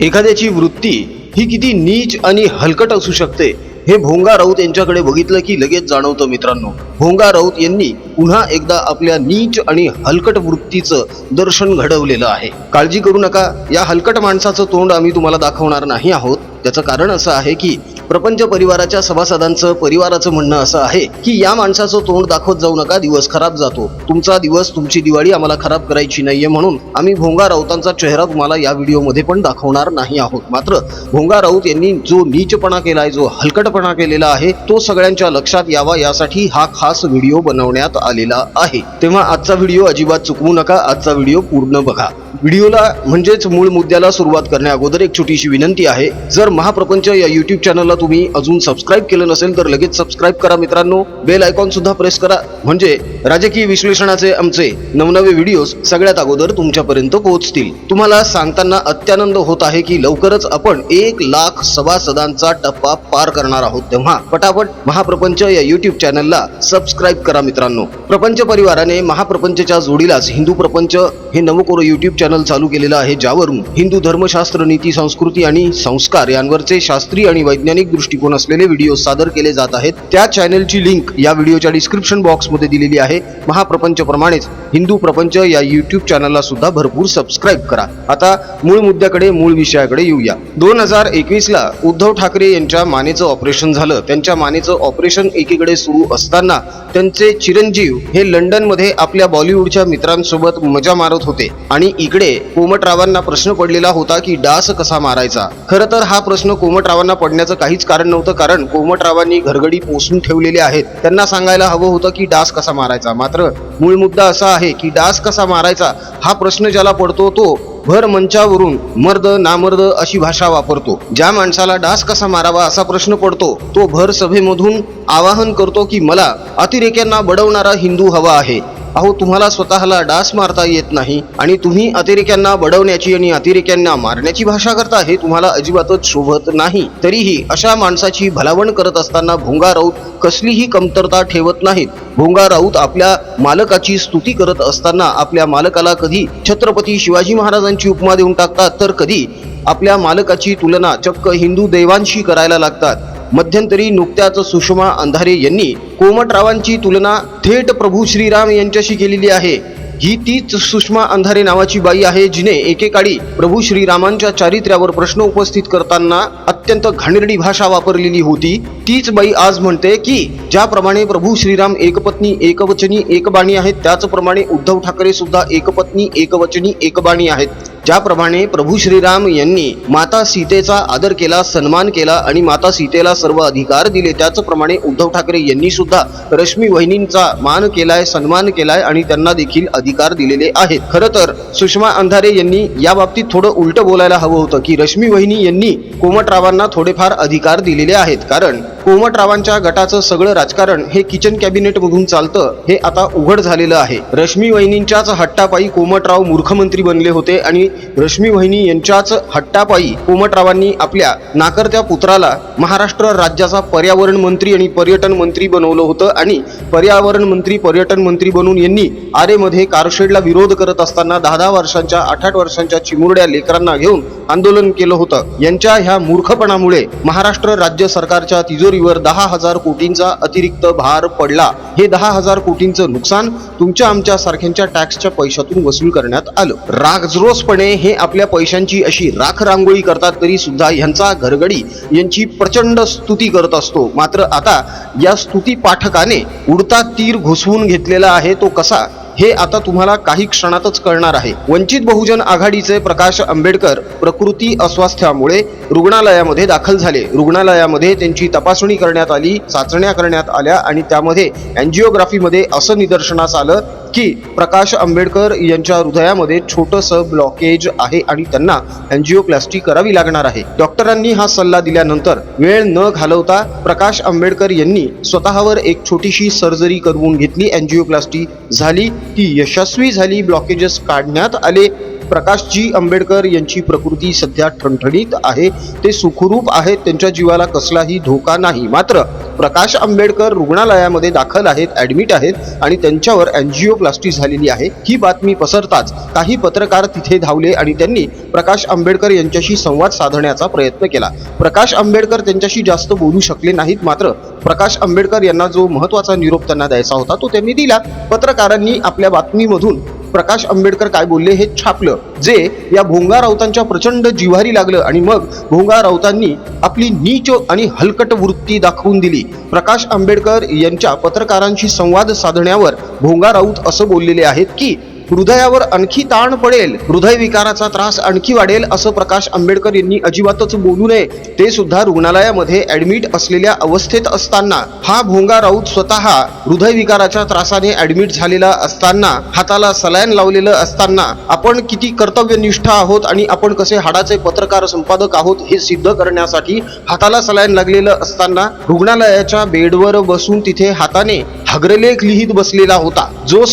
एखाद्याची वृत्ती ही किती नीच आणि हलकट असू शकते हे भोंगा राऊत यांच्याकडे बघितलं की लगेच जाणवतं मित्रांनो. भोंगा राऊत यांनी पुन्हा एकदा आपल्या नीच आणि हलकट वृत्तीचं दर्शन घडवलेलं आहे. काळजी करू नका, या हलकट माणसाचं तोंड आम्ही तुम्हाला दाखवणार नाही आहोत. त्याचं कारण असं आहे की प्रपंच परिवाराच्या सभासदांचं परिवाराचं म्हणणं असं आहे की या माणसाचं तोंड दाखवत जाऊ नका, दिवस खराब जातो. तुमचा दिवस, तुमची दिवाळी आम्हाला खराब करायची नाहीये, म्हणून आम्ही भोंगा राऊतांचा चेहरा तुम्हाला या व्हिडिओमध्ये पण दाखवणार नाही आहोत. मात्र भोंगा राऊत यांनी जो नीचपणा केलाय, जो हलकटपणा केलेला आहे, तो सगळ्यांच्या लक्षात यावा यासाठी हा खास व्हिडिओ बनवण्यात आलेला आहे. तेव्हा आजचा व्हिडिओ अजिबात चुकवू नका, आजचा व्हिडिओ पूर्ण बघा. व्हिडिओला म्हणजेच मूळ मुद्द्याला सुरुवात करण्या अगोदर एक छोटीशी विनंती आहे. जर महाप्रपंच या युट्यूब चॅनलला तुम्ही अजून सबस्क्राईब केलं नसेल तर लगेच सबस्क्राईब करा मित्रांनो. बेल आयकॉन सुद्धा प्रेस करा, म्हणजे राजकीय विश्लेषणाचे आमचे नवनवे व्हिडिओज सगळ्यात अगोदर तुमच्यापर्यंत पोहोचतील. तुम्हाला सांगताना अत्यानंद होत आहे की लवकरच आपण 1,00,000 सभासदांचा टप्पा पार करणार आहोत. तेव्हा पटापट महाप्रपंच या युट्यूब चॅनलला सबस्क्राईब करा मित्रांनो. प्रपंच परिवाराने महाप्रपंचच्या जोडीलाच हिंदू प्रपंच हे नवकोर युट्यूब चॅनल चालू केलेलं आहे, ज्यावरून हिंदू धर्मशास्त्र, नीती, संस्कृती आणि संस्कार यांवरचे शास्त्रीय आणि वैज्ञानिक दृष्टिकोन असलेले व्हिडिओ सादर केले जात आहेत. त्या चॅनलची लिंक या व्हिडिओच्या डिस्क्रिप्शन बॉक्समध्ये दिलेली आहे. महाप्रपंच प्रमाणेच हिंदू प्रपंच या युट्यूब चॅनलला सुद्धा भरपूर सबस्क्राईब करा. आता मूळ मुद्द्याकडे, मूळ विषयाकडे येऊया. 2021ला उद्धव ठाकरे यांच्या मानेचं ऑपरेशन झालं. त्यांच्या मानेचं ऑपरेशन एकीकडे सुरू असताना त्यांचे चिरंजीव हे लंडनमध्ये आपल्या बॉलिवूडच्या मित्रांसोबत मजा मारत होते आणि इकडे कोमटरावांना प्रश्न पडलेला होता की डास कसा मारायचा. खरं तर हा प्रश्न कोमटरावांना पडण्याचं काहीच कारण नव्हतं, कारण कोमटरावांनी घरगडी पोसून ठेवलेले आहेत. त्यांना सांगायला हवं होतं की डास कसा मारायचा. मात्र मूळ मुद्दा असा आहे की डास कसा मारायचा हा प्रश्न ज्याला पडतो तो भर मंचावरून मर्द नामर्द अशी भाषा वापरतो. ज्या माणसाला डास कसा मारावा असा प्रश्न पडतो तो भर सभेमधून आवाहन करतो की मला अतिरेक्यांना बडवणारा हिंदू हवा आहे. अहो, तुम्हाला स्वतःला डास मारता येत नाही आणि तुम्ही अतिरेक्यांना बडवण्याची आणि अतिरेक्यांना मारण्याची भाषा करता, हे तुम्हाला अजिबातच शोभत नाही. तरीही अशा माणसाची भलावण करत असताना भोंगा राऊत कसलीही कमतरता ठेवत नाहीत. भोंगा राऊत आपल्या मालकाची स्तुती करत असताना आपल्या मालकाला कधी छत्रपती शिवाजी महाराजांची उपमा देऊन टाकतात, तर कधी आपल्या मालकाची तुलना चक्क हिंदू देवांशी करायला लागतात. मध्यंतरी नुकत्याच सुषमा अंधारे यांनी कोमटरावांची तुलना थेट प्रभू श्रीराम यांच्याशी केलेली आहे. ही तीच सुषमा अंधारे नावाची बाई आहे जिने एकेकाळी प्रभू श्रीरामांच्या चारित्र्यावर प्रश्न उपस्थित करताना अत्यंत घाणेरडी भाषा वापरलेली होती. तीच बाई आज म्हणते की ज्याप्रमाणे प्रभू श्रीराम एकपत्नी एकवचनी एकबाणी आहेत, त्याचप्रमाणे उद्धव ठाकरे सुद्धा एकपत्नी एकवचनी एकबाणी आहेत. ज्याप्रमाणे प्रभू श्रीराम यांनी माता सीतेचा आदर केला, सन्मान केला आणि माता सीतेला सर्व अधिकार दिले, त्याचप्रमाणे उद्धव ठाकरे यांनी सुद्धा रश्मी वहिनींचा मान केलाय, सन्मान केलाय आणि त्यांना देखील अधिकार दिलेले आहेत. खरं तर सुषमा अंधारे यांनी या बाबतीत थोडं उलट बोलायला हवं होतं की रश्मी वहिनी यांनी कोमटरावांना थोडेफार अधिकार दिलेले आहेत, कारण कोमटरावांच्या गटाचं सगळं राजकारण हे किचन कॅबिनेट मधून चालतं हे आता उघड झालेलं आहे. रश्मी वहिनींच्याच हट्टापायी कोमटराव मूर्खमंत्री बनले होते आणि रश्मी वहिनी यांच्याच हट्टापायी कोमटरावांनी आपल्या नाकर्त्या पुत्राला महाराष्ट्र राज्याचा पर्यावरण मंत्री आणि पर्यटन मंत्री बनवलं होतं आणि पर्यावरण मंत्री पर्यटन मंत्री बनवून यांनी आरेमध्ये कारशेडला विरोध करत असताना 10-10 वर्षांच्या 8-8 वर्षांच्या चिमुरड्या लेकरांना घेऊन आंदोलन केलं होतं. यांच्या ह्या मूर्खपणामुळे महाराष्ट्र राज्य सरकारच्या तिजोरीवर 10,000 कोटींचा अतिरिक्त भार पडला. हे 10,000 कोटींचं नुकसान तुमच्या आमच्या सारख्यांच्या टॅक्सच्या पैशातून वसूल करण्यात आलं. राजरोसपणे हे आपल्या पैशांची अशी राख रांगोळी करतात, तरी सुद्धा ह्यांचा घरगडी यांची प्रचंड स्तुती करत असतो. मात्र आता या स्तुती पाठकाने उडता तीर घुसवून घेतलेला आहे. तो कसा हे आता तुम्हाला काही क्षणातच कळणार आहे. वंचित बहुजन आघाडीचे प्रकाश आंबेडकर प्रकृती अस्वास्थ्यामुळे रुग्णालयामध्ये दाखल झाले. रुग्णालयामध्ये त्यांची तपासणी करण्यात आली, चाचण्या करण्यात आल्या आणि त्यामध्ये अँजिओग्राफीमध्ये असं निदर्शनास आलं की प्रकाश आंबेडकर यांच्या हृदयामध्ये छोटंसं ब्लॉकेज आहे आणि त्यांना अँजिओप्लास्टी करावी लागणार आहे. डॉक्टरांनी हा सल्ला दिल्यानंतर वेळ न घालवता प्रकाश आंबेडकर यांनी स्वतःवर एक छोटीशी सर्जरी करून घेतली. अँजिओप्लास्टी झाली, ती यशस्वी झाली, ब्लॉकेजेस काढण्यात आले प्रकाशजी आंबेडकर यांची प्रकृती सध्या ठणठणीत आहे, ते सुखरूप आहेत, त्यांच्या जीवाला कसलाही धोका नाही. मात्र प्रकाश आंबेडकर रुग्णालयामध्ये दाखल आहेत, ऍडमिट आहेत आणि त्यांच्यावर अँजिओप्लास्टी झालेली आहे. ही बातमी पसरताच काही पत्रकार तिथे धावले आणि त्यांनी प्रकाश आंबेडकर यांच्याशी संवाद साधण्याचा प्रयत्न केला. प्रकाश आंबेडकर त्यांच्याशी जास्त बोलू शकले नाहीत. मात्र प्रकाश आंबेडकर यांना जो महत्त्वाचा निरोप त्यांना द्यायचा होता तो त्यांनी दिला. पत्रकारांनी आपल्या बातमीमधून प्रकाश आंबेडकर काय बोलले हे छापलं, जे या भोंगा राऊतांच्या प्रचंड जिव्हारी लागलं आणि मग भोंगा राऊतांनी आपली नीच आणि हलकट वृत्ती दाखवून दिली. प्रकाश आंबेडकर यांच्या पत्रकारांशी संवाद साधण्यावर भोंगा राऊत असं बोललेले आहेत की हृदयावर आणखी ताण पडेल, हृदयविकाराचा त्रास आणखी वाढेल असं प्रकाश आंबेडकर यांनी अजिबातच बोलू नये. ते सुद्धा रुग्णालयामध्ये ऍडमिट असलेल्या अवस्थेत असताना. हा भोंगा राऊत स्वतः हृदयविकाराच्या त्रासाने ऍडमिट झालेला असताना, हाताला सलाईन लावलेलं असताना, आपण किती कर्तव्यनिष्ठ आहोत आणि आपण कसे हाडाचे पत्रकार संपादक आहोत हे सिद्ध करण्यासाठी हाताला सलाईन लागलेलं असताना रुग्णालयाच्या बेडवर बसून तिथे हाताने हग्रलेख लिहित बसलेला होता. जो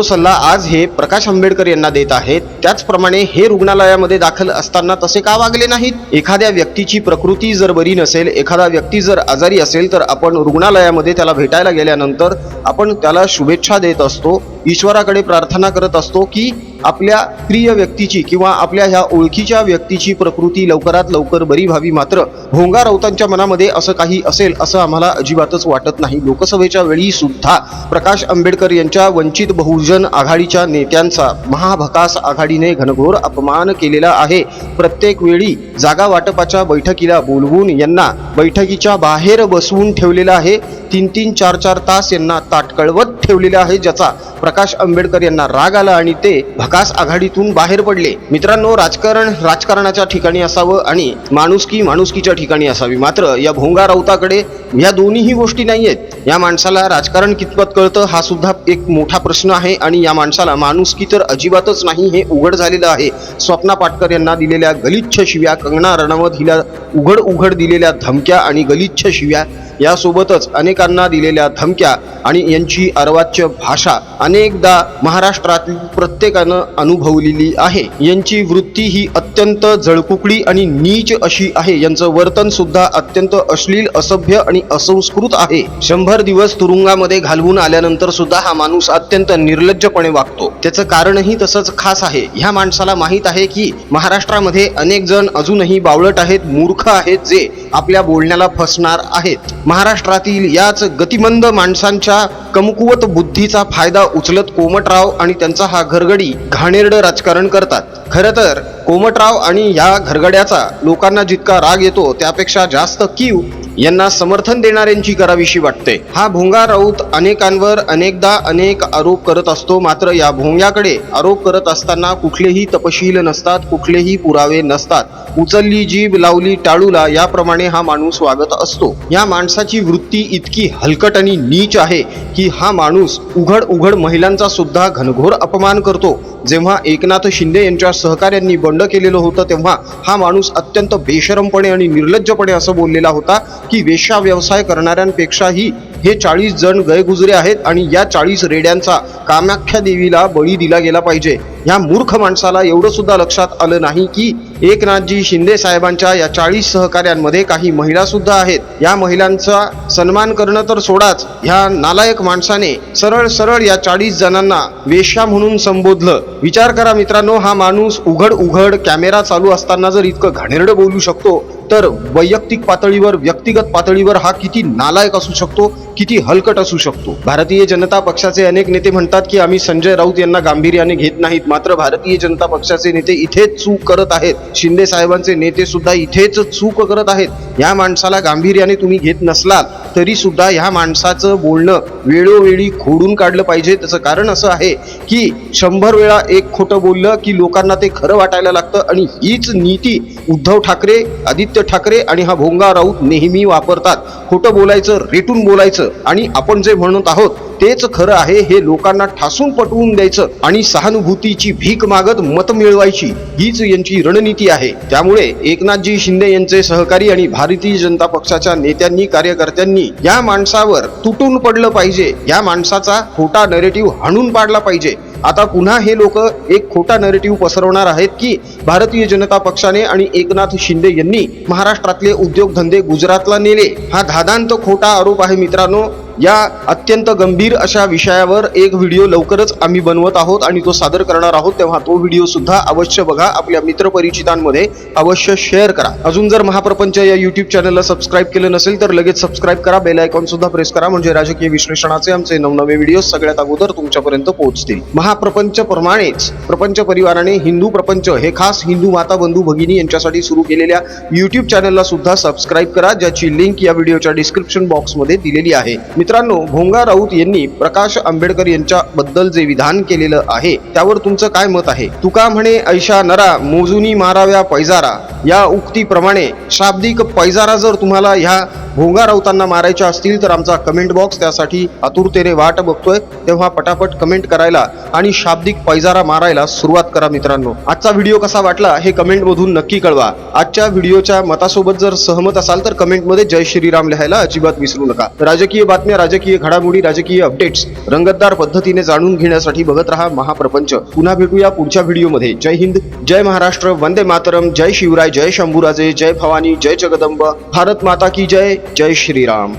सल्ला आज हे प्रकाश आंबेडकर यांना देत आहेत, त्याचप्रमाणे हे रुग्णालयामध्ये दाखल असताना तसे का वागले नाहीत? एखाद्या व्यक्तीची प्रकृती जर बरी नसेल, एखादा व्यक्ती जर आजारी असेल तर आपण रुग्णालयामध्ये त्याला भेटायला गेल्यानंतर आपण त्याला शुभेच्छा देत असतो, ईश्वराकडे प्रार्थना करत असतो की आपल्या प्रिय व्यक्तीची किंवा आपल्या ह्या ओळखीच्या व्यक्तीची प्रकृती लवकरात लवकर बरी व्हावी. मात्र भोंगा राऊतांच्या मनामध्ये असं काही असेल असं आम्हाला अजिबातच वाटत नाही. लोकसभेच्या वेळी सुद्धा प्रकाश आंबेडकर यांच्या वंचित बहुजन आघाडीच्या नेत्यांचा महाभकास आघाडीने घनघोर अपमान केलेला आहे. प्रत्येक वेळी जागा वाटपाच्या बैठकीला बोलवून यांना बैठकीच्या बाहेर बसवून ठेवलेलं आहे. 3-3, 4-4 तास यांना ताटकळवत ठेवलेलं आहे, ज्याचा प्रकाश आंबेडकर यांना राग आला आणि ते भकास आघाडीतून बाहेर पडले. मित्रांनो, राजकारण राजकारणाच्या ठिकाणी असावं आणि माणुसकी माणुसकीच्या ठिकाणी असावी. मात्र या भोंगा राऊताकडे या दोन्हीही गोष्टी नाहीयेत. या माणसाला राजकारण कितपत कळतं हा सुद्धा एक मोठा प्रश्न आहे आणि या माणसाला माणुसकी तर अजिबातच नाही हे उघड झालेलं आहे. स्वप्ना पाटकर यांना दिलेल्या गलिच्छ शिव्या, कंगना रनौत हिला उघड दिलेल्या धमक्या आणि गलिच्छ शिव्या, यासोबतच अनेकांना दिलेल्या धमक्या आणि यांची अर्वाच्य भाषा अनेकदा महाराष्ट्रातील प्रत्येकानं अनुभवलेली आहे. यांची वृत्ती ही अत्यंत जळकुकडी आणि नीच अशी आहे. यांचं वर्तन सुद्धा अत्यंत अश्लील, असभ्य आणि असंस्कृत आहे. 100 दिवस तुरुंगामध्ये घालवून आल्यानंतर सुद्धा हा माणूस अत्यंत निर्लज्जपणे वागतो. त्याचं कारणही तसंच खास आहे. ह्या माणसाला माहीत आहे की महाराष्ट्रामध्ये अनेक जण अजूनही बावळट आहेत, मूर्ख आहेत, जे आपल्या बोलण्याला फसणार आहेत. महाराष्ट्रातील याच गतिमंद माणसांच्या कमकुवत बुद्धीचा फायदा उचलत कोमटराव आणि त्यांचा हा घरगडी घाणेरडं राजकारण करतात. खरं तर कोमटराव आणि या घरगड्याचा लोकांना जितका राग येतो त्यापेक्षा जास्त कीव यांना समर्थन देणाऱ्यांची करावीशी वाटते. हा भोंगा राऊत अनेकांवर अनेकदा अनेक आरोप करत असतो. मात्र या भोंग्याकडे आरोप करत असताना कुठलेही तपशील नसतात, कुठलेही पुरावे नसतात. उचलली जीभ लावली टाळूला याप्रमाणे हा माणूस वागत असतो. या माणसाची वृत्ती इतकी हलकट आणि नीच आहे की हा माणूस उघड महिलांचा सुद्धा घनघोर अपमान करतो. जेव्हा एकनाथ शिंदे यांच्या सहकाऱ्यांनी बंड केलेलं होतं तेव्हा हा माणूस अत्यंत बेशरमपणे आणि निर्लज्जपणे असं बोललेला होता की वेश्या व्यवसाय करणाऱ्यांपेक्षाही हे 40 जण गैरगुजरे आहेत आणि या 40 रेड्यांचा कामाख्या देवीला बळी दिला गेला पाहिजे. या मूर्ख माणसाला एवढं सुद्धा लक्षात आलं नाही की एकनाथजी शिंदे साहेबांच्या या 40 सहकाऱ्यांमध्ये काही महिला सुद्धा आहेत. या महिलांचा सन्मान करणं तर सोडाच, ह्या नालायक माणसाने सरळ या 40 जणांना वेश्या म्हणून संबोधलं. विचार करा मित्रांनो, हा माणूस उघड कॅमेरा चालू असताना जर इतकं घाणेरडं बोलू शकतो तर वैयक्तिक पातळीवर, व्यक्तिगत पातळीवर हा किती नालायक असू शकतो, किती हलकट असू शकतो. भारतीय जनता पक्षाचे अनेक नेते म्हणतात की आम्ही संजय राऊत यांना गांभीर्याने घेत नाहीत. मात्र भारतीय जनता पक्षाचे नेते इथेच चूक करत आहेत. शिंदे साहेबांचे नेते सुद्धा इथेच चूक करत आहेत. या माणसाला गांभीर्याने तुम्ही घेत नसलात तरी सुद्धा ह्या माणसाचं बोलणं वेळोवेळी खोडून काढलं पाहिजे. त्याचं कारण असं आहे की 100 वेळा एक खोटं बोललं की लोकांना ते खरं वाटायला लागतं आणि हीच नीती उद्धव ठाकरे, आदित्य ठाकरे आणि हा भोंगा राऊत नेहमी वापरतात. खोटं बोलायचं, रेटून बोलायचं आणि आपण जे म्हणत आहोत तेच खरं आहे हे लोकांना ठासून पटवून द्यायचं आणि सहानुभूतीची भीक मागत मत मिळवायची, हीच यांची रणनीती आहे. त्यामुळे एकनाथजी शिंदे यांचे सहकारी आणि भारतीय जनता पक्षाच्या नेत्यांनी, कार्यकर्त्यांनी या माणसावर तुटून पडलं पाहिजे. या माणसाचा खोटा नरेटिव्ह हाणून पाडला पाहिजे. आता पुन्हा हे लोक एक खोटा नरेटिव्ह पसरवणार आहेत की भारतीय जनता पक्षाने आणि एकनाथ शिंदे यांनी महाराष्ट्रातले उद्योगधंदे गुजरातला नेले. हा धादांत खोटा आरोप आहे मित्रांनो. या अत्यंत गंभीर अशा विषयावर एक व्हिडिओ लवकरच आम्ही बनवत आहोत आणि तो सादर करणार आहोत, तेव्हा तो व्हिडिओ सुद्धा अवश्य बघा, आपल्या मित्रपरिचितांमध्ये अवश्य शेअर करा. अजून जर महाप्रपंच या युट्यूब चॅनलला सबस्क्राईब केलं नसेल तर लगेच सबस्क्राईब करा, बेल आयकॉन सुद्धा प्रेस करा, म्हणजे राजकीय विश्लेषणाचे आमचे नवनवे व्हिडिओ सगळ्यात अगोदर तुमच्यापर्यंत पोहोचतील. महाप्रपंच प्रमाणेच प्रपंच परिवाराने हिंदू प्रपंच हे खास हिंदू माता बंधू भगिनी यांच्यासाठी सुरू केलेल्या युट्यूब चॅनलला सुद्धा सबस्क्राईब करा, ज्याची लिंक या व्हिडिओच्या डिस्क्रिप्शन बॉक्समध्ये दिलेली आहे. मित्रांनो, भोंगा राऊत यांनी प्रकाश आंबेडकर यांच्याबद्दल जे विधान केलेलं आहे त्यावर तुमचं काय मत आहे? तुका म्हणे ऐशा नरा मोजूनी माराव्या पैजारा, या उक्तीप्रमाणे शाब्दिक पैजारा जर तुम्हाला ह्या भोंगा राऊतांना मारायच्या असतील तर आमचा कमेंट बॉक्स त्यासाठी आतुरतेने वाट बघतोय, तेव्हा पटापट कमेंट करायला आणि शाब्दिक पैजारा मारायला सुरुवात करा. मित्रांनो, आजचा व्हिडिओ कसा वाटला हे कमेंट मधून नक्की कळवा. आजच्या व्हिडिओच्या मतासोबत जर सहमत असाल तर कमेंटमध्ये जय श्रीराम लिहायला अजिबात विसरू नका. राजकीय बातम्या, राजकीय घडामोडी, राजकीय अपडेट्स रंगतदार पद्धतीने जाणून घेण्यासाठी बघत रहा महाप्रपंच. पुन्हा भेटूया पुढच्या व्हिडिओमध्ये. जय हिंद, जय महाराष्ट्र, वंदे मातरम, जय शिवराय, जय शंभूराजे, जय भवानी, जय जगदंब, भारत माता की जय, जय श्रीराम.